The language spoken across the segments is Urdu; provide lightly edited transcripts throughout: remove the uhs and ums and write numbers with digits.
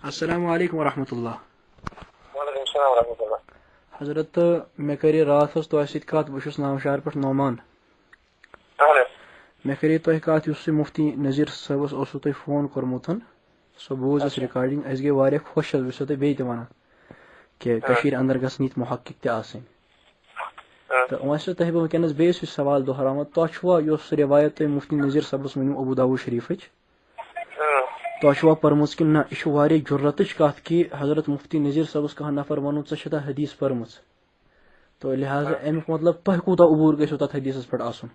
السلام علیکم ورحمۃ اللہ. وعلیکم السلام ورحمۃ اللہ. حضرت مے کرے رات تہ ست کت بہت نوشہر پہ نعمان. مے کرے تہ کت اس مفتی نذیر صٲبس اوسو تہ فون کورمت سو بوز اس ریکارڈنگ اس گئی واریاہ خوش بہٕ چھُسو تۄہہِ بیٚیہِ تہِ ونان کہ کٔشیٖرِ اندر گژھن یِتھ محقق تہِ آسٕنۍ. تہٕ وۄنۍ چھُسو تۄہہِ بہٕ وٕنکیٚنس بیٚیہِ سُہ سوال دۄہراوان تۄہہِ چھُوا یۄس روایت تۄہہِ مفتی نذیر صٲبس ؤنِو ابوٗ داوٗد شریٖفٕچ تۄہہِ چھُوا پٔرمٕژ کِنہٕ نہ یہِ چھُ واریاہ جُرتٕچ کتھ کہِ حضرت مفتی نذیر صٲبس کانٛہہ نفر ونُن ژےٚ چھےٚ حدیث پٔرمٕژ تہٕ لہٰذا امیُک مطلب تۄہہِ کوٗتاہ عبوٗر گژھِو تتھ حدیثس پٮ۪ٹھ آسُن.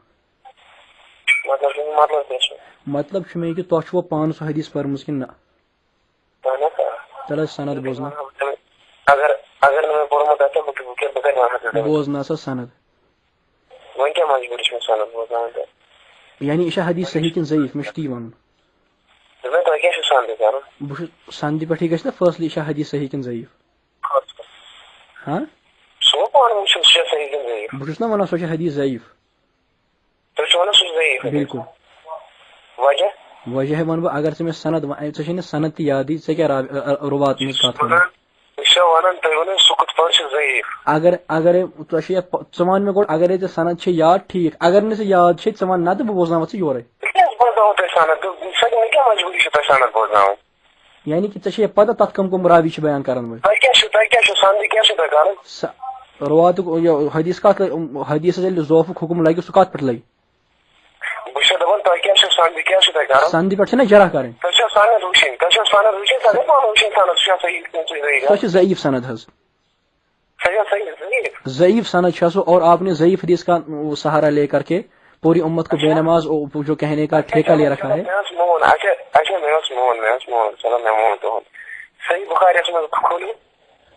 مطلب چھُ مےٚ یہِ کہِ تۄہہِ چھُوا پانہٕ سۄ حدیث پٔرمٕژ کِنہٕ نہ. تل حظ سند بوزنا بوزنا سا سند یعنی یہ حدیث صحیح کن ضعیف مےٚ چھُ تی ونُن. بہٕ چھُس سندِ پٮ۪ٹھٕے گژھِ نا فٲصلہٕ یہِ چھا حدیث صحیح کن ضعیف. ہاں بہٕ چھُس نا ونان سۄ چھِ حدیث ضعیف. بالکل وجہ ون بہٕ اگر ژٕ مےٚ سند ژےٚ چھے نہٕ سند تہِ یادٕے ژےٚ کیٛاہ رُوات منٛز کتھ ونان. اگر اگرے ژےٚ چھے ژٕ ون مےٚ گۄڈٕ اگرے ژےٚ سند چھے یاد ٹھیٖک اگر نہٕ ژےٚ یاد چھے ژٕ ون نتہٕ بہٕ بوزناوتھ ژٕ یورے. یعنی کہ ژےٚ چھے پتہ تتھ کم کم راوی چھِ بیان کران وٲلۍ. رُواتُک حدیث کتھ حدیثس ییٚلہِ ضعفُک حکم لگہِ سُہ کتھ پٮ۪ٹھ لگہِ. سندِ پٮ۪ٹھ چھِنہ جرح کرٕنۍ. سۄ چھِ ضعیف سند حظ. ضعیف سند چھا سو اور آپ نے ضعیف حدیث کا سہارا لے کر کے پوری امت کو بے نماز جو کہنے کا ٹھیکہ لے رکھا ہے.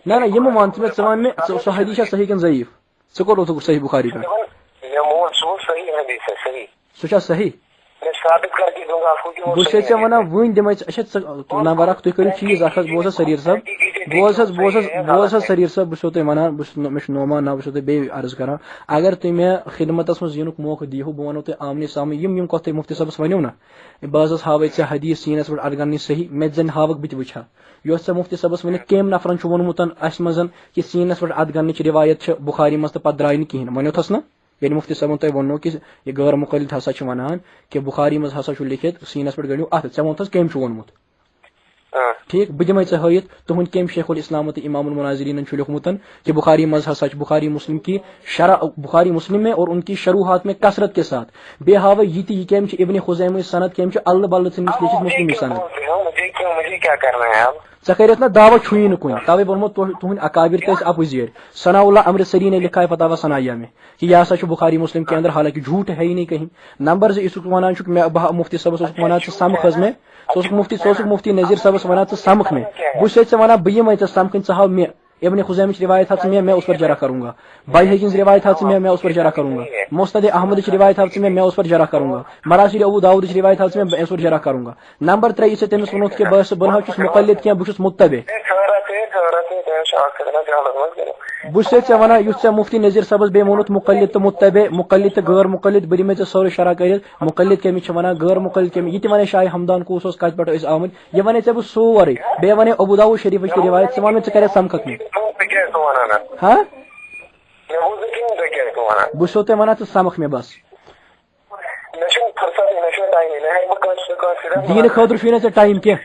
نہ نہ یہ مان ژٕ مےٚ ژٕ ون مےٚ سۄ حدیث چھا صحیح کِنہٕ ضعیف ژٕ کوٚر اوسُکھ صحیح بخاری پٮ۪ٹھ سُہ چھا صحیح. بہٕ چھُسے ژےٚ ونان وٕنۍ دِمے ژٕ نمبر اکھ تُہۍ کٔرِو چیٖز اکھ حظ بوز حظ سریٖر صٲب بوز حظ سریٖر صٲب بہٕ چھُسو تۄہہِ ونان مےٚ چھُ نعمان ناو بہٕ چھُسو تۄہہِ بیٚیہِ عرض کران اگر تُہۍ مےٚ خدمتس منٛز یِنُک موقعہٕ دِیہو بہٕ ونو تۄہہِ آمنے سامنے یِم کتھ تۄہہِ مفتی صٲبس ؤنِو نا بہٕ حظ ہاوے ژےٚ حدیث سیٖنس پٮ۪ٹھ ارگنٕے صحیح مےٚ زن ہاوکھ بہٕ تہِ وٕچھِ ہا یۄس ژےٚ مفتی صٲبس ؤنِتھ کٔمۍ نفرن چھُ ووٚنمُت اسہِ منٛز کہِ سیٖنس پٮ۪ٹھ ادگنٕچ روایت چھِ بخاری منٛز تہٕ پتہٕ درٛاے نہٕ کِہینۍ ؤنِوتھس نا ییٚلہِ مفتی صٲبن تۄہہِ ووٚنو کہِ یہِ غٲر مُقلد ہسا چھِ ونان کہِ بخاری منٛز ہسا چھُ لیکھِتھ سیٖنس پٮ۪ٹھ گٔنڈِو اتھ ژےٚ ووٚنتھس کٔمۍ چھُ ووٚنمُت. ٹھیٖک بہٕ دِمے ژےٚ ہٲیِتھ تُہُنٛد کٔمۍ شیخ الاسلام تہٕ امام المناظریٖنن چھُ لیوٚکھمُت کہ بخاری منٛز ہسا چھُ بخاری مسلم کی بخاری مسلم میں اور ان کی شروحات میں کثرت کے ساتھ بیٚیہِ ہاوے یہِ تہِ یہِ کٔمۍ چھِ ابن خُزیمٕچ سند کٔمۍ چھِ اللہ بدلہٕ ژھٕنمٕژ لیکھِتھ مسلمٕچ سند. ژےٚ کٔرِتھ نا دعویٰ چھُیی نہٕ کُنہِ توے ووٚنمو تُہٕنٛدۍ اکابر تہِ ٲسۍ اپُزۍ ثناء اللہ امرتسری نے لکھا ہے فتاوی ثنائیہ میں کہ یہ ہسا چھُ بخاری مسلم کے اندر حالانکہ جھوٹ ہے ہی نہیں کہیں. نمبر زٕ یُسُکھ ونان چھُکھ مےٚ مفتی صٲبس اوسُکھ ونان ژٕ سمکھ حظ مےٚ ژٕ اوسُکھ مفتی نذیر صٲبس ونان ژٕ سمکھ مےٚ بہٕ چھُسے ژےٚ ونان بہٕ یِمے ژےٚ سمکھٕنۍ ژٕ ہاو مےٚ ابن خزیمٕچ روایت ہاو ژٕ مےٚ اس پر جرح کروں گا. بایہقی ہٕنٛز روایت ہاو ژٕ مےٚ اس پر جرح کروں گا. مسند احمدٕچ روایت ہاو ژٕ مےٚ اس پر جرح کروں گا. مراسیل ابوٗ داؤدٕچ روایت ہاو ژٕ مےٚ اس پر جرح کروں گا. نمبر 3 یہِ ژےٚ تٔمِس ووٚنُتھ کہِ بہٕ نہ حظ چھُس مُقلد کینٛہہ بہٕ چھُس مُتبع. بہٕ چھُسے ژےٚ ونان یُس ژےٚ مفتی نذیر صٲبس بیٚیہِ ووٚنُتھ مُقلد تہٕ مُتبع مُقلد تہٕ غٲر مُقلد بہٕ دِمے ژےٚ سورُے شرح کٔرِتھ مُقلد کٔمِس چھِ ونان غٲر مُقلد کٔمِس یہِ تہِ ونے شاہِ ہمدان کوٗس اوس کتہِ پٮ۪ٹھ ٲسۍ آمٕتۍ یہِ ونے ژےٚ بہٕ سورُے بیٚیہِ ونے ابوٗ داوٗد شریٖفٕچ تہِ روایت ژٕ ون مےٚ ژٕ کتٮ۪تھ سمکھکھ مےٚ. ہاں بہٕ چھُسو تۄہہِ ونان ژٕ سمکھ مےٚ بس. دینہٕ خٲطرٕ چھُے نہٕ ژےٚ ٹایم کینٛہہ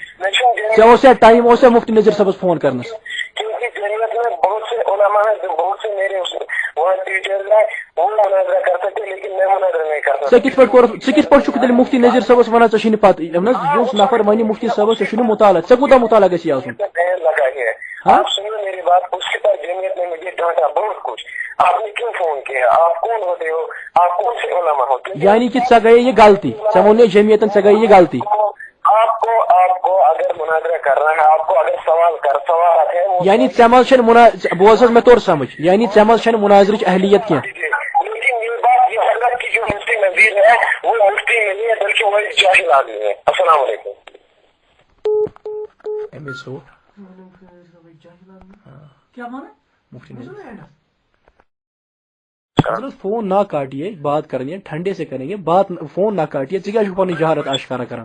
ژےٚ اوسیا ٹایم اوسیا مفتی نذیر صٲبس فون کرنس. ژےٚ کِتھ پٲٹھۍ چھُکھ تیٚلہِ مفتی نذیر صٲبس ونان ژےٚ چھُے نہٕ پتہ یُس نفر ونہِ مفتی صٲبس ژےٚ چھُے نہٕ مطالعہ ژےٚ کوٗتاہ مطالعہ گژھِ آسُن. یعنی کہ ژےٚ گٔیے یہِ غلطی ژےٚ ووٚنُے جمیعتن ژےٚ گٔیے یہِ غلطی. یعنی ژےٚ منٛز چھنہٕ بوز حظ مےٚ توٚر سمجھ یعنی ژےٚ منٛز چھنہٕ مناظرٕچ اہلیت کینٛہہ. فون نہ کاٹیے بات کرنی ہے ٹھنڈے سے کریں گے بات فون نہ کاٹیے ژٕ کیٛازِ چھُکھ پنٕنۍ جہالت آشکارا کران.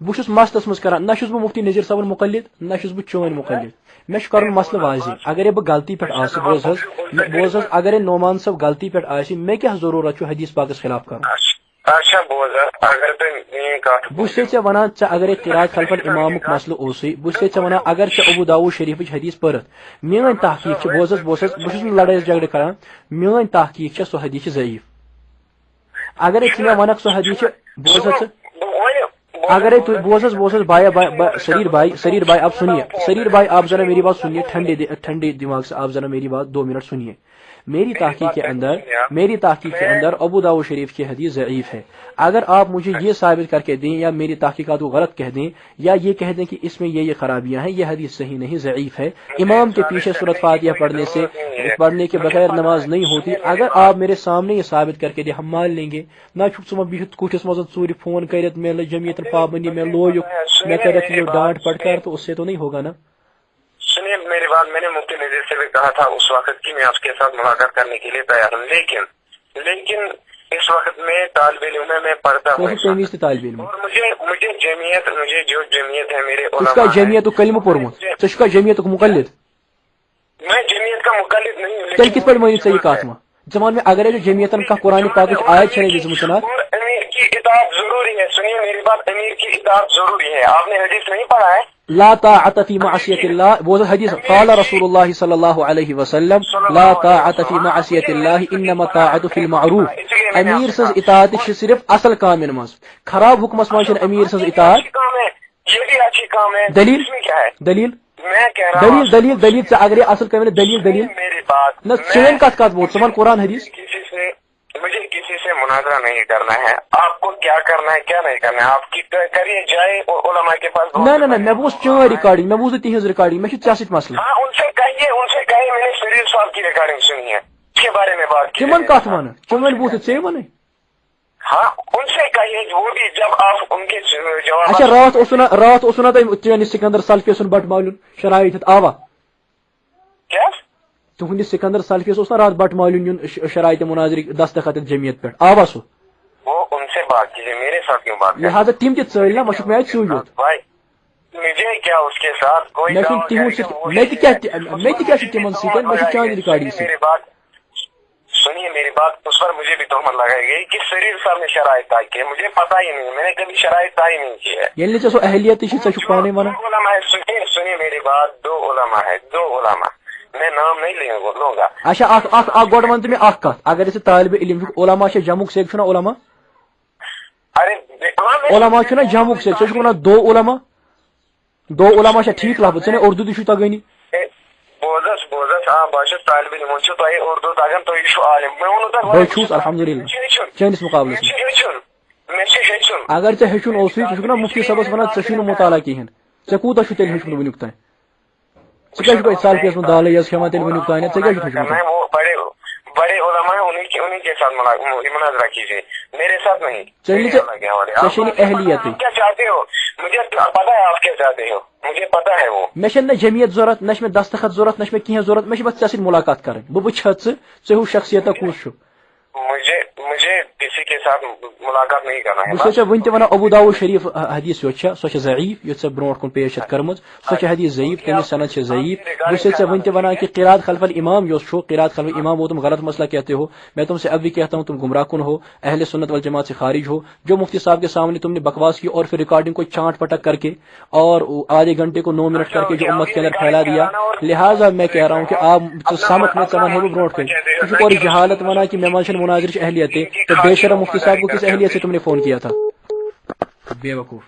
بہت مسلس مز کران نہ چھس بہ مفتی نذیر صاحب مقلد نہ چھس بہ چون مقلد مے چھ کرن مسئلہ واضح اگر بہ غلطی پہ آس بوز حظ اگر نعمان صاحب غلطی پہ آس مے کیا ضرورت چھ حدیث پاکس خلاف کرن اچھا بوز اگر تو یہ کہا بہ چھ ژے ونان ژے اگر قرات خلف الامامک مسئلہ اوسے بہ چھ ژے ونان اگر ژے ابو داؤد شریفچ حدیث پرت میون تحقیق چھ بوز بہ چھس لڑائی جھگڑے کران میون تحقیق چھ سو حدیث ضعیف اگر ژے مے ونک سو حدیث بوز اگر بوز سریر بھائی آپ سنیے سریر بھائی آپ ذرا میری بات سنیے ٹھنڈے دماغ سے آپ ذرا میری بات 2 منٹ سنیے میری تحقیق کے اندر ابو داؤد شریف کی حدیث ضعیف ہے اگر آپ مجھے یہ ثابت کر کے دیں یا میری تحقیقات کو غلط کہہ دیں یا یہ کہہ دیں کہ اس میں یہ خرابیاں ہیں یہ حدیث صحیح نہیں ضعیف ہے امام کے پیچھے سورۃ فاتحہ پڑھنے کے بغیر نماز نہیں ہوتی اگر آپ میرے سامنے یہ ثابت کر کے دیں ہم مان لیں گے نہ چھک ثم بہت کٹھس مز ژوٗرِ فون کرت میں جمعیت پابندی میں لوگ میں کرت یہ ڈانٹ پٹ کر تو اس سے تو نہیں ہوگا نا سنیے میری بات میں نے مفتی نذیر سے بھی کہا تھا اس وقت کی میں آپ کے ساتھ ملاقات کرنے کے لیے تیار ہوں لیکن اس وقت میں طالب علم میں پڑھتا ہوں اور مجھے جو جمعیت ہے میرے علماء کا جمعیت کلمہ پورمت ژٕ کا جمعیت مقلد میں جمعیت کا مقلد نہیں ہوں تیل کت پہ مٲنِو ژےٚ یہِ کتھ وۄنۍ ژٕ وَن مےٚ اگرے ژےٚ جمعیتن کانٛہہ قرآنِ پاکٕچ آیت چھےٚ دِژمٕژ امیر کی اطاعت ضروری ہے سنیے میری بات امیر کی اطاعت ضروری ہے آپ نے حدیث نہیں پڑھا ہے لا طاعة في معصية الله بوز حدیث قال رسول الله صلى الله عليه وسلم لا طاعة في معصية الله انما طاعة في المعروف امیر سز اطاعت چھ صرف اصل کامن مز خراب حکمس مز چھ امیر سز اطاعت یہ بھی اچھی کام ہے دلیل کیا ہے دلیل میں کہہ رہا ہوں دلیل سے اگر اصل کامن دلیل میری بات نہ چین کت بول سمان قرآن حدیث مجھے کسی سے مناظرہ نہیں کرنا ہے آپ کو کیا کرنا ہے کیا نہیں کرنا ہے آپ کی کریے جائے علماء کے پاس نہ میں بوز چون ریکارڈنگ میں بوز تہذ ریکارڈنگ میں ژےٚ سۭتۍ مسئلہ ہاں ان سے کہیے میں نے شریف صاحب کی ریکارڈنگ سنی ہے اس کے بارے میں بات کی تمن کت ون چون بوز ژے ون ہاں ان سے کہیے وہ بھی جب آپ ان کے جواب اچھا رات اوسنا تۄہہِ سکندر سلفی سُنٛد بٹ مالُن شرائط آوا کیا تہندس سکندر سلفیس اوس نا رات بٹ مالون یون شرائط مناظر دستخط جمعیت پہ آوا سو وہ ان سے بات کیجیے میرے ساتھ کیوں بات لہٰذا تم تہ ژٔلۍ نا مشک میں ژٕ یوت بھائی مجھے کیا اس کے ساتھ کوئی میں تہ تمن سۭتۍ میں چانہِ ریکارڈنگ سے میری بات سنیے میری بات اس پر مجھے بھی تہمت لگائی گئی کہ شریف صاحب نے شرائط طے کی مجھے پتا ہی نہیں میں نے کبھی شرائط طے نہیں کی ہے ییٚلہِ نہٕ ژےٚ سۄ اہلیت تہِ چھِ ژےٚ چھُکھ پانے ونان علماء ہے سنیے میری بات 2 علماء ہے 2 علماء میں نام نہیں لوں گا اچھا اخ گۄڈٕ وَن ژٕ مےٚ اکھ کتھ اگر ژٕ طالبِ علم چھُکھ علما چھِ جمعُک سیک چھُنا علما علما چھُنا جمعُک سیک ژےٚ چھُکھ ونان 2 علما چھا ٹھیک لفظ ژےٚ نے اردو تہِ چھُ تگٲنی بوزس ہاں بہٕ چھُس طالبِ علم چھُ تۄہہِ اردو تگان تُہۍ چھُو عالم مےٚ ووٚنوٕ تۄہہِ بہٕ چھُس الحمدللہ چٲنِس مقابلس مےٚ چھُ ہیٚچھُن اگر ژےٚ ہیٚچھُن اوسُے ژٕ چھُکھ نا مفتی صٲبس ونان ژےٚ چھُے نہٕ مطالعہ کِہیٖنۍ ژےٚ کوٗتاہ چھُ تیٚلہِ ہیٚچھمُت وٕنیُک تانۍ ژٕ کیٛاہ چھُکھ سالفیس منٛز دالٕے یٲژ کھٮ۪وان تیٚلہِ وٕنیُک تانٮ۪تھ ژےٚ کیٛاہ چھُکھ ہیٚچھمُت بڑے علماء ہیں انہیں کے ساتھ مناظرہ کیجیے میرے ساتھ نہیں اہلیت کیا چاہتے ہو مجھے پتا ہے آپ کیا چاہتے ہو مجھے پتا ہے وہ مے چھنہٕ جمعیت ضرورت نہ چھِ مےٚ دستخط ضرورت نہ چھِ مےٚ کینٛہہ ضرورت مےٚ چھِ بس ژےٚ سۭتۍ ملاقات کرٕنۍ بہٕ وٕچھِ ژٕ ہیوٗ شخصیتا کُس چھُ مجھے کسی کے ساتھ ملاقات نہیں کرنا ہے بہٕ چھُسے ژےٚ وٕنہِ تہِ ونان ابو داؤد شریف حدیث یۄس چھےٚ سۄ چھےٚ ضعیف یۄس ژےٚ برونٛٹھ کُن پیش چھتھ کٔرمٕژ سۄ چھےٚ حدیث ضعیف تٔمِچ سند چھےٚ ضعیف بہٕ چھُسے ژےٚ وٕنہِ تہِ ونان کہ قرات خلف الامام یۄس چھُ قرات خلف الامام وہ تم غلط مسئلہ کہتے ہو میں تم سے اب بھی کہتا ہوں تم گمراہ کن ہو اہل سنت والجماعت سے خارج ہو جو مفتی صاحب کے سامنے تم نے بکواس کی اور پھر ریکارڈنگ کو چھانٹ پٹک کر کے اور آدھے گھنٹے کو 9 منٹ کر کے جو امت کے اندر پھیلا دیا لہٰذا میں کہہ رہا ہوں کہ آپ سمکھ میں ژٕ ہے برونٹ کن ژٕ اور جہالت ونان کہ مے منٛز چھنہٕ مناظرٕچ اہلیت تو بے شرم مفتی صاحب کو کس اہلیت سے تم نے فون کیا تھا بے وقوف